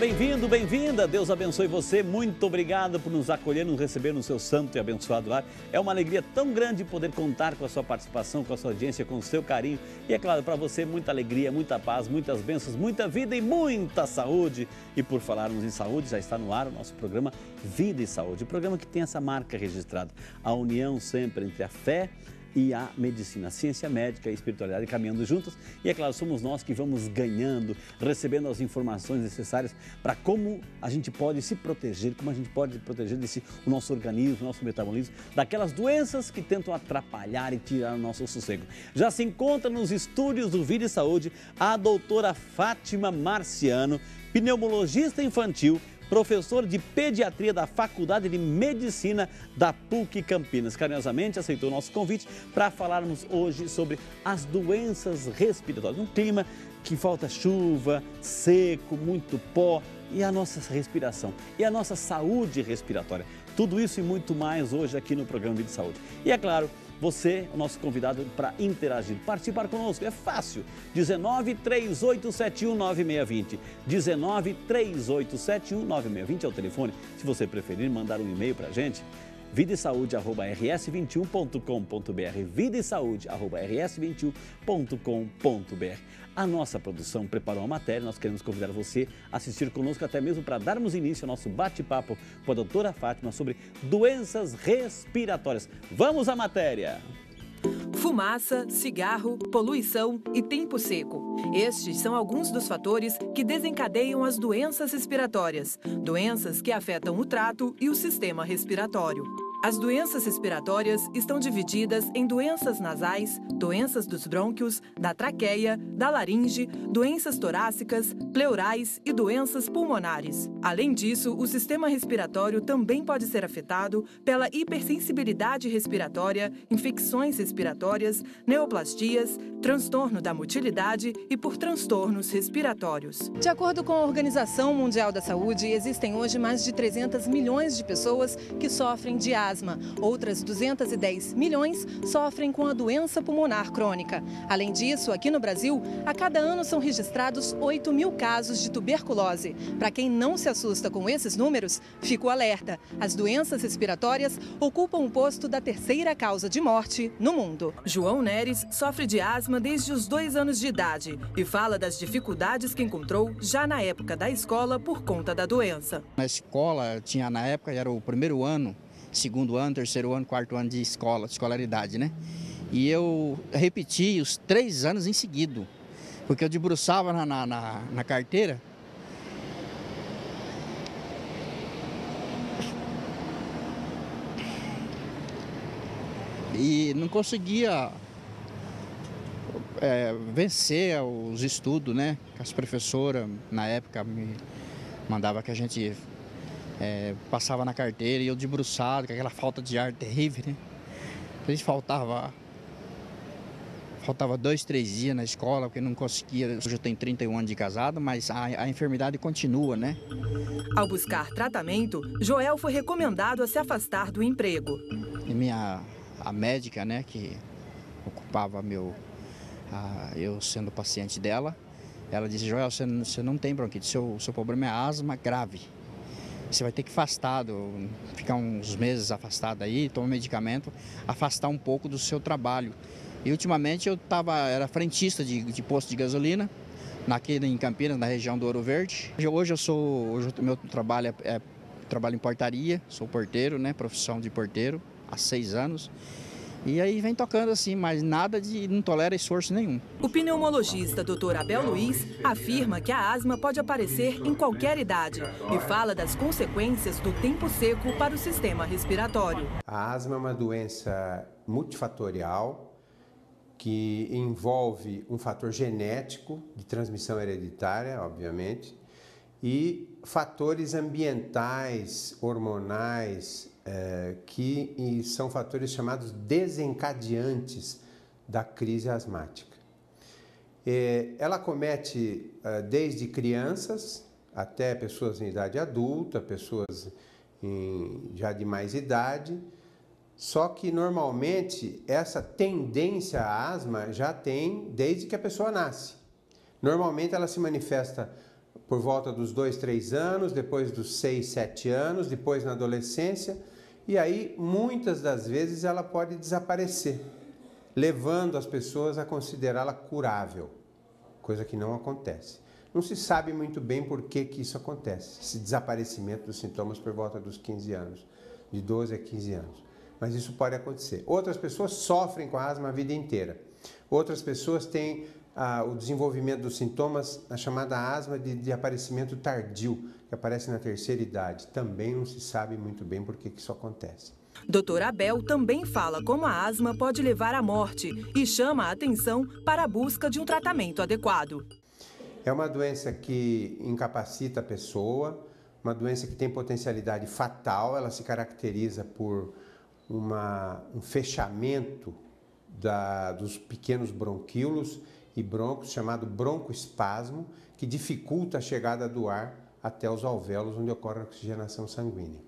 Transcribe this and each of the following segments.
bem-vindo, bem-vinda. Deus abençoe você. Muito obrigado por nos acolher, nos receber no seu santo e abençoado lar. É uma alegria tão grande poder contar com a sua participação, com a sua audiência, com o seu carinho. E é claro, para você, muita alegria, muita paz, muitas bênçãos, muita vida e muita saúde. E por falarmos em saúde, já está no ar o nosso programa Vida e Saúde. O programa que tem essa marca registrada. A união sempre entre a fé e a medicina, a ciência médica e a espiritualidade caminhando juntos. E é claro, somos nós que vamos ganhando, recebendo as informações necessárias para como a gente pode se proteger, como a gente pode proteger o nosso organismo, o nosso metabolismo, daquelas doenças que tentam atrapalhar e tirar o nosso sossego. Já se encontra nos estúdios do Vida e Saúde a doutora Fátima Marciano, pneumologista infantil, professor de pediatria da Faculdade de Medicina da PUC Campinas. Carinhosamente aceitou o nosso convite para falarmos hoje sobre as doenças respiratórias. Um clima que falta chuva, seco, muito pó e a nossa respiração e a nossa saúde respiratória. Tudo isso e muito mais hoje aqui no programa Vida e Saúde. E é claro, você, o nosso convidado para interagir, participar conosco, é fácil, 19 3871 9620, 19 3871 9620 é o telefone, se você preferir mandar um e-mail para a gente, videsaude@rs21.com.br, videsaude@rs21.com.br. A nossa produção preparou uma matéria, nós queremos convidar você a assistir conosco até mesmo para darmos início ao nosso bate-papo com a doutora Fátima sobre doenças respiratórias. Vamos à matéria! Fumaça, cigarro, poluição e tempo seco. Estes são alguns dos fatores que desencadeiam as doenças respiratórias, doenças que afetam o trato e o sistema respiratório. As doenças respiratórias estão divididas em doenças nasais, doenças dos brônquios, da traqueia, da laringe, doenças torácicas, pleurais e doenças pulmonares. Além disso, o sistema respiratório também pode ser afetado pela hipersensibilidade respiratória, infecções respiratórias, neoplastias, transtorno da motilidade e por transtornos respiratórios. De acordo com a Organização Mundial da Saúde, existem hoje mais de 300 milhões de pessoas que sofrem de asma. Outras 210 milhões sofrem com a doença pulmonar crônica. Além disso, aqui no Brasil, a cada ano são registrados 8 mil casos de tuberculose. Para quem não se assusta com esses números, fica o alerta. As doenças respiratórias ocupam o posto da terceira causa de morte no mundo. João Neres sofre de asma desde os 2 anos de idade e fala das dificuldades que encontrou já na época da escola por conta da doença. Na escola, na época, era o primeiro ano, segundo ano, terceiro ano, quarto ano de escolaridade, né? E eu repeti os 3 anos em seguida, porque eu debruçava na carteira. E não conseguia vencer os estudos, né? As professoras, na época, me mandavam que a gente passava na carteira e eu debruçado, com aquela falta de ar terrível, né? A gente faltava 2, 3 dias na escola, porque não conseguia. Hoje eu tenho 31 anos de casado, mas a enfermidade continua, né? Ao buscar tratamento, Joel foi recomendado a se afastar do emprego. E a médica, né, que ocupava eu sendo paciente dela, ela disse: Joel, você não tem bronquite, seu problema é asma grave. Você vai ter que ficar uns meses afastado aí, tomar medicamento, afastar um pouco do seu trabalho. E ultimamente eu era frentista de posto de gasolina, aqui em Campinas, na região do Ouro Verde. Hoje o meu trabalho trabalho em portaria, sou porteiro, né, profissão de porteiro, há 6 anos. E aí vem tocando assim, mas não tolera esforço nenhum. O pneumologista Dr. Abel Luiz afirma que a asma pode aparecer em qualquer idade e fala das consequências do tempo seco para o sistema respiratório. A asma é uma doença multifatorial que envolve um fator genético de transmissão hereditária, obviamente, e fatores ambientais, hormonais, que são fatores chamados desencadeantes da crise asmática. Ela comete desde crianças até pessoas em idade adulta, pessoas já de mais idade, só que normalmente essa tendência à asma já tem desde que a pessoa nasce. Normalmente ela se manifesta por volta dos 2, 3 anos, depois dos 6, 7 anos, depois na adolescência, e aí muitas das vezes ela pode desaparecer, levando as pessoas a considerá-la curável, coisa que não acontece. Não se sabe muito bem por que isso acontece, esse desaparecimento dos sintomas por volta dos 15 anos, de 12 a 15 anos. Mas isso pode acontecer. Outras pessoas sofrem com a asma a vida inteira. Outras pessoas têm o desenvolvimento dos sintomas, a chamada asma de aparecimento tardio, que aparece na terceira idade. Também não se sabe muito bem por que isso acontece. Dr. Abel também fala como a asma pode levar à morte e chama a atenção para a busca de um tratamento adequado. É uma doença que incapacita a pessoa, uma doença que tem potencialidade fatal, ela se caracteriza por um fechamento dos pequenos bronquíolos e broncos, chamado broncoespasmo, que dificulta a chegada do ar até os alvéolos, onde ocorre a oxigenação sanguínea.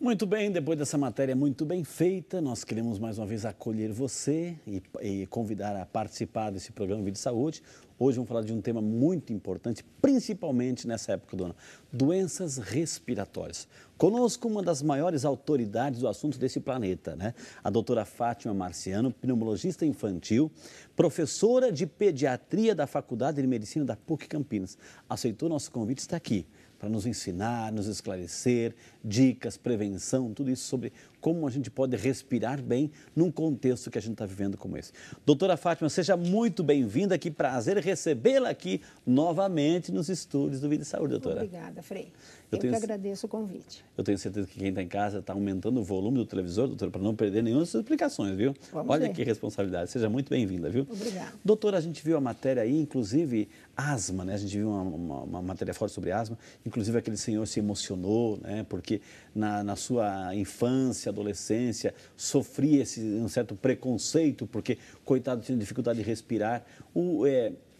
Muito bem, depois dessa matéria muito bem feita, nós queremos mais uma vez acolher você e convidar a participar desse programa Vida e Saúde. Hoje vamos falar de um tema muito importante, principalmente nessa época do ano, doenças respiratórias. Conosco uma das maiores autoridades do assunto desse planeta, né? A doutora Fátima Marciano, pneumologista infantil, professora de pediatria da Faculdade de Medicina da PUC Campinas. Aceitou nosso convite e está aqui para nos ensinar, nos esclarecer, dicas, prevenção, tudo isso sobre como a gente pode respirar bem num contexto que a gente está vivendo como esse. Doutora Fátima, seja muito bem-vinda, que prazer recebê-la aqui novamente nos estúdios do Vida e Saúde, doutora. Obrigada, Frei. Eu que agradeço o convite. Eu tenho certeza que quem está em casa está aumentando o volume do televisor, doutora, para não perder nenhuma das suas explicações, viu? Olha que responsabilidade. Seja muito bem-vinda, viu? Obrigada. Doutora, a gente viu a matéria aí, inclusive asma, né? A gente viu uma matéria forte sobre asma. Inclusive aquele senhor se emocionou, né? Porque na sua infância, adolescência, sofria um certo preconceito, porque, coitado, tinha dificuldade de respirar.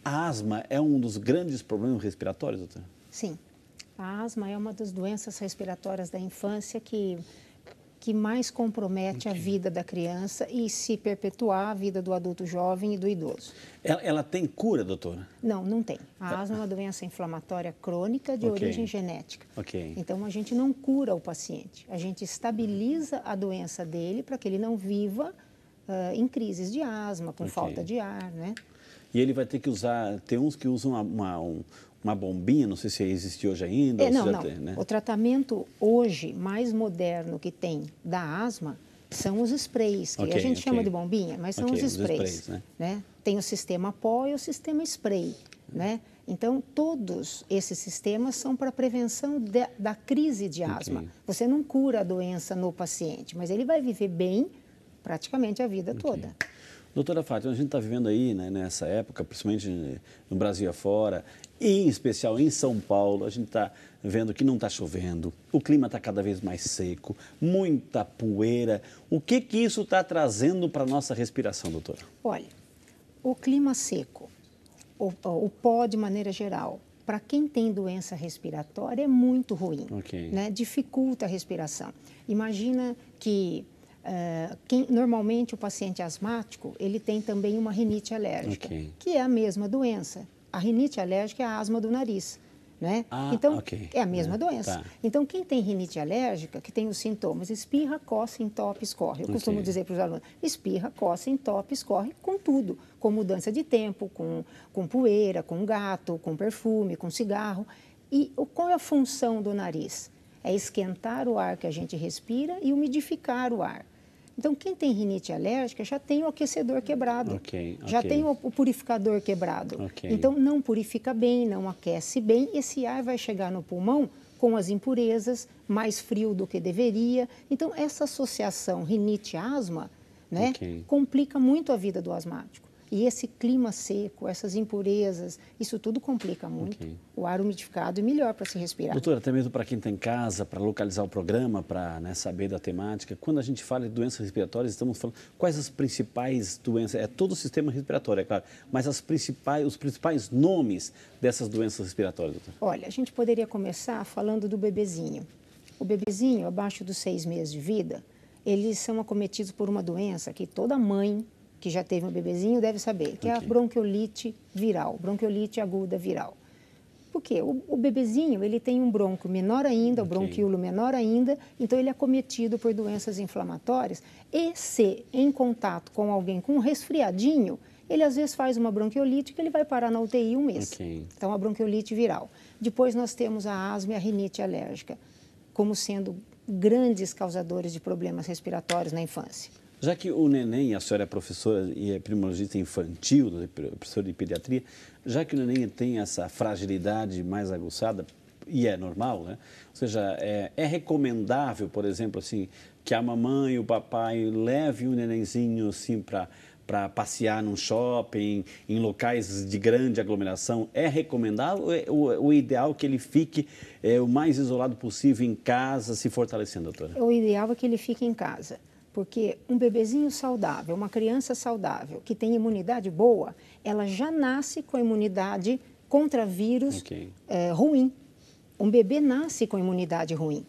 A asma é um dos grandes problemas respiratórios, doutora? Sim. A asma é uma das doenças respiratórias da infância que mais compromete a vida da criança e, se perpetuar, a vida do adulto jovem e do idoso. Ela tem cura, doutora? Não, não tem. A asma é uma doença inflamatória crônica de origem genética. Então, a gente não cura o paciente. A gente estabiliza a doença dele para que ele não viva em crises de asma, com falta de ar, né? E ele vai ter que usar, tem uns que usam uma bombinha, não sei se existe hoje ainda. Não. Tem, né? O tratamento hoje mais moderno que tem da asma são os sprays, que a gente chama de bombinha, mas são os sprays. Né? Tem o sistema pó e o sistema spray. Né? Então, todos esses sistemas são para prevenção da crise de asma. Você não cura a doença no paciente, mas ele vai viver bem praticamente a vida toda. Doutora Fátima, a gente está vivendo aí, né, nessa época, principalmente no Brasil afora, e em especial em São Paulo, a gente está vendo que não está chovendo, o clima está cada vez mais seco, muita poeira. O que isso está trazendo para a nossa respiração, doutora? Olha, o clima seco, o pó de maneira geral, para quem tem doença respiratória é muito ruim, né? Dificulta a respiração. Imagina que normalmente o paciente asmático, ele tem também uma rinite alérgica, que é a mesma doença. A rinite alérgica é a asma do nariz, né? Então, é a mesma doença. Então, quem tem rinite alérgica, que tem os sintomas espirra, coça, entope, escorre. Eu costumo dizer para os alunos, espirra, coça, entope, escorre com tudo, com mudança de tempo, com poeira, com gato, com perfume, com cigarro. E qual é a função do nariz? É esquentar o ar que a gente respira e umidificar o ar. Então, quem tem rinite alérgica já tem o aquecedor quebrado, já tem o purificador quebrado. Então, não purifica bem, não aquece bem, esse ar vai chegar no pulmão com as impurezas, mais frio do que deveria. Então, essa associação rinite-asma, né, complica muito a vida do asmático. E esse clima seco, essas impurezas, isso tudo complica muito. O ar umidificado é melhor para se respirar. Doutora, até mesmo para quem está em casa, para localizar o programa, para saber da temática, quando a gente fala de doenças respiratórias, estamos falando quais as principais doenças, é todo o sistema respiratório, é claro, mas os principais nomes dessas doenças respiratórias, doutora? Olha, a gente poderia começar falando do bebezinho. O bebezinho, abaixo dos 6 meses de vida, eles são acometidos por uma doença que toda mãe que já teve um bebezinho deve saber, que é a bronquiolite viral, bronquiolite aguda viral. Por quê? O bebezinho, ele tem um brônquio menor ainda, o bronquíolo menor ainda, então ele é acometido por doenças inflamatórias. E se em contato com alguém com um resfriadinho, ele às vezes faz uma bronquiolite que ele vai parar na UTI um mês. Então, a bronquiolite viral. Depois nós temos a asma e a rinite alérgica, como sendo grandes causadores de problemas respiratórios na infância. Já que o neném, a senhora é professora e é pneumologista infantil, professora de pediatria, já que o neném tem essa fragilidade mais aguçada, e é normal, né? Ou seja, é recomendável, por exemplo, assim, que a mamãe e o papai leve o nenenzinho assim para passear num shopping, em locais de grande aglomeração. É recomendável ou o ideal é que ele fique o mais isolado possível em casa, se fortalecendo, doutora? O ideal é que ele fique em casa. Porque um bebezinho saudável, uma criança saudável, que tem imunidade boa, ela já nasce com a imunidade contra vírus ruim. Um bebê nasce com imunidade ruim,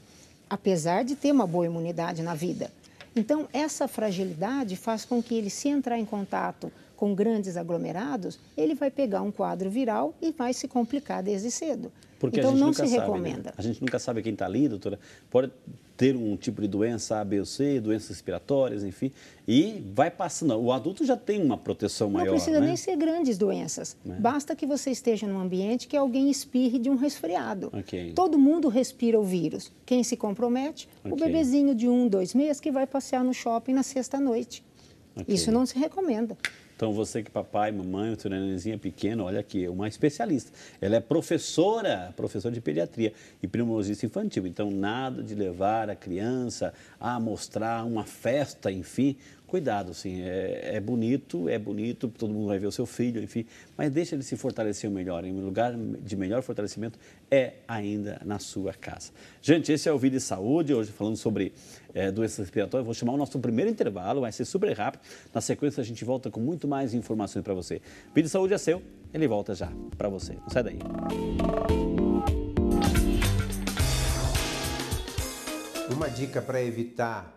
apesar de ter uma boa imunidade na vida. Então, essa fragilidade faz com que ele, se entrar em contato com grandes aglomerados, ele vai pegar um quadro viral e vai se complicar desde cedo. Porque então, a gente não nunca se sabe, recomenda. Né? A gente nunca sabe quem está ali, doutora. Pode ter um tipo de doença A, B ou C, doenças respiratórias, enfim, e vai passando. O adulto já tem uma proteção maior, não precisa, né? nem ser grandes doenças. Basta que você esteja num ambiente que alguém espirre de um resfriado. Todo mundo respira o vírus. Quem se compromete? O bebezinho de 1, 2 meses que vai passear no shopping na sexta-noite. Isso não se recomenda. Então, você que papai, mamãe, o seu nenenzinho é pequeno, olha aqui, uma especialista. Ela é professora de pediatria e pneumologista infantil. Então, nada de levar a criança a mostrar uma festa, enfim. Cuidado, sim, é bonito, todo mundo vai ver o seu filho, enfim, mas deixa ele se fortalecer melhor. Em um lugar de melhor fortalecimento é ainda na sua casa. Gente, esse é o Vida e Saúde, hoje falando sobre doenças respiratórias. Vou chamar o nosso primeiro intervalo, vai ser super rápido. Na sequência, a gente volta com muito mais informações para você. Vida e Saúde é seu, ele volta já para você. Não sai daí. Uma dica para evitar,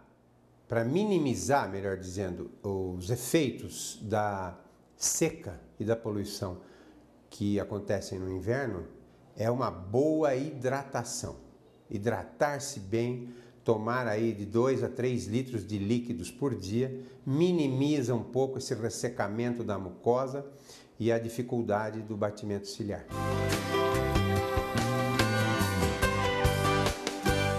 para minimizar, melhor dizendo, os efeitos da seca e da poluição que acontecem no inverno é uma boa hidratação. Hidratar-se bem, tomar aí de 2 a 3 litros de líquidos por dia, minimiza um pouco esse ressecamento da mucosa e a dificuldade do batimento ciliar.